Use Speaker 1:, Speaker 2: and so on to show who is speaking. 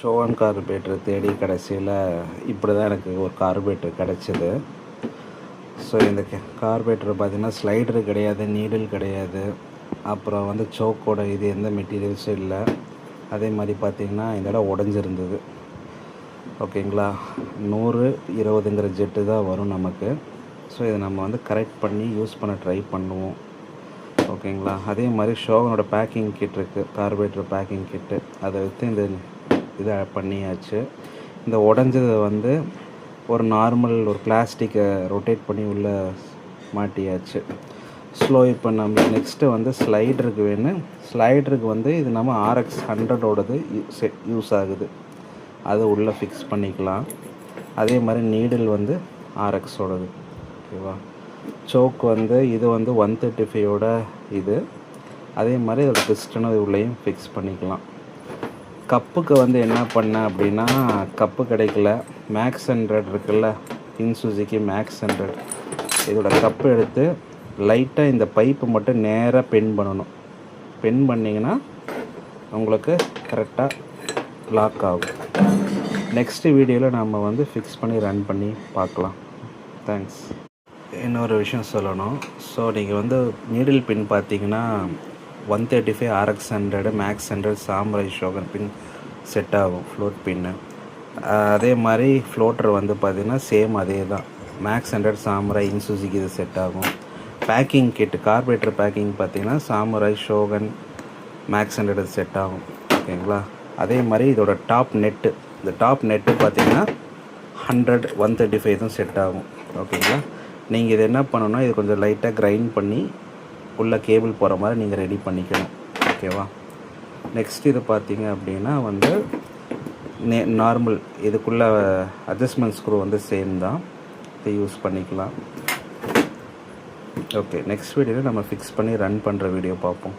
Speaker 1: ஷோவன் carburettor தேடி கடைசியில் இப்படி தான் எனக்கு ஒரு கார்பரேட்டர் கிடச்சிது. ஸோ இந்த கார்பரேட்டர் பார்த்திங்கன்னா ஸ்லைடரு கிடையாது, நீடில் கிடையாது, அப்புறம் வந்து சோக்கோட இது எந்த மெட்டீரியல்ஸும் இல்லை. அதே மாதிரி பார்த்திங்கன்னா இந்த இடம் உடஞ்சிருந்தது. ஓகேங்களா, 100-20ங்கிற ஜெட்டு தான் வரும் நமக்கு. ஸோ இதை நம்ம வந்து கரெக்ட் பண்ணி யூஸ் பண்ண ட்ரை பண்ணுவோம். ஓகேங்களா, அதே மாதிரி ஷோவனோட பேக்கிங் கிட் இருக்குது, கார்பரேட்டர் பேக்கிங் கிட்டு, அதை வச்சு இந்த இதை பண்ணியாச்சு. இந்த உடஞ்சதை வந்து ஒரு நார்மல் ஒரு பிளாஸ்டிக்கை ரொட்டேட் பண்ணி உள்ளே மாட்டியாச்சு. இப்போ நம்ம நெக்ஸ்ட்டு வந்து ஸ்லைடருக்கு வேணும். ஸ்லைடருக்கு வந்து இது நம்ம RX 100ஓடது யூஸ் ஆகுது, அதை உள்ளே ஃபிக்ஸ் பண்ணிக்கலாம். அதே மாதிரி நீடில் வந்து RXோடது. ஓகேவா, சோக் வந்து இது வந்து 135ஓட இது. அதே மாதிரி இதோட பிஸ்டனும் உள்ளேயும் ஃபிக்ஸ் பண்ணிக்கலாம். கப்புக்கு வந்து என்ன பண்ணேன் அப்படின்னா, கப்பு கிடைக்கல. மேக்ஸ் 100 இருக்குல்ல, இன்சுசுகி மேக்ஸ் 100, இதோட கப்பு எடுத்து லைட்டாக இந்த பைப்பு மட்டும் நேராக பென் பண்ணணும். பென் பண்ணிங்கன்னா உங்களுக்கு கரெக்டாக லாக் ஆகும். நெக்ஸ்ட்டு வீடியோவில் நம்ம வந்து ஃபிக்ஸ் பண்ணி ரன் பண்ணி பார்க்கலாம். தேங்க்ஸ். இன்னொரு விஷயம் சொல்லணும். ஸோ நீங்கள் வந்து நீடில் பின் பார்த்தீங்கன்னா 135 RX 100 maths 100 samurai Shogan pin set ஆகும், ஃப்ளோட் பின்னு. அதே மாதிரி ஃப்ளோட்டர் வந்து பார்த்திங்கன்னா சேம் அதே தான், மேக்ஸ் 100 சாமுராய் இன்சுசுகி இது செட் ஆகும். பேக்கிங் கிட் கார்பரேட்டர் பேக்கிங் பார்த்திங்கன்னா சாமுராய் ஷோகன் மேக்ஸ் 100 செட் ஆகும். ஓகேங்களா, அதே மாதிரி இதோட டாப் நெட்டு, இந்த டாப் நெட்டு பார்த்திங்கன்னா 100 135 தான் செட் ஆகும். ஓகேங்களா, நீங்கள் இது என்ன பண்ணணும்னா, இது கொஞ்சம் லைட்டாக கிரைண்ட் பண்ணி உள்ள கேபிள் போகிற மாதிரி நீங்கள் ரெடி பண்ணிக்கணும். ஓகேவா, நெக்ஸ்ட் இது பார்த்தீங்க அப்படின்னா வந்து நார்மல் இதுக்குள்ளே அட்ஜஸ்ட்மெண்ட் ஸ்க்ரூ வந்து சேம் தான், இதை யூஸ் பண்ணிக்கலாம். ஓகே, நெக்ஸ்ட் வீடியோவில் நம்ம ஃபிக்ஸ் பண்ணி ரன் பண்ணுற வீடியோ பார்ப்போம்.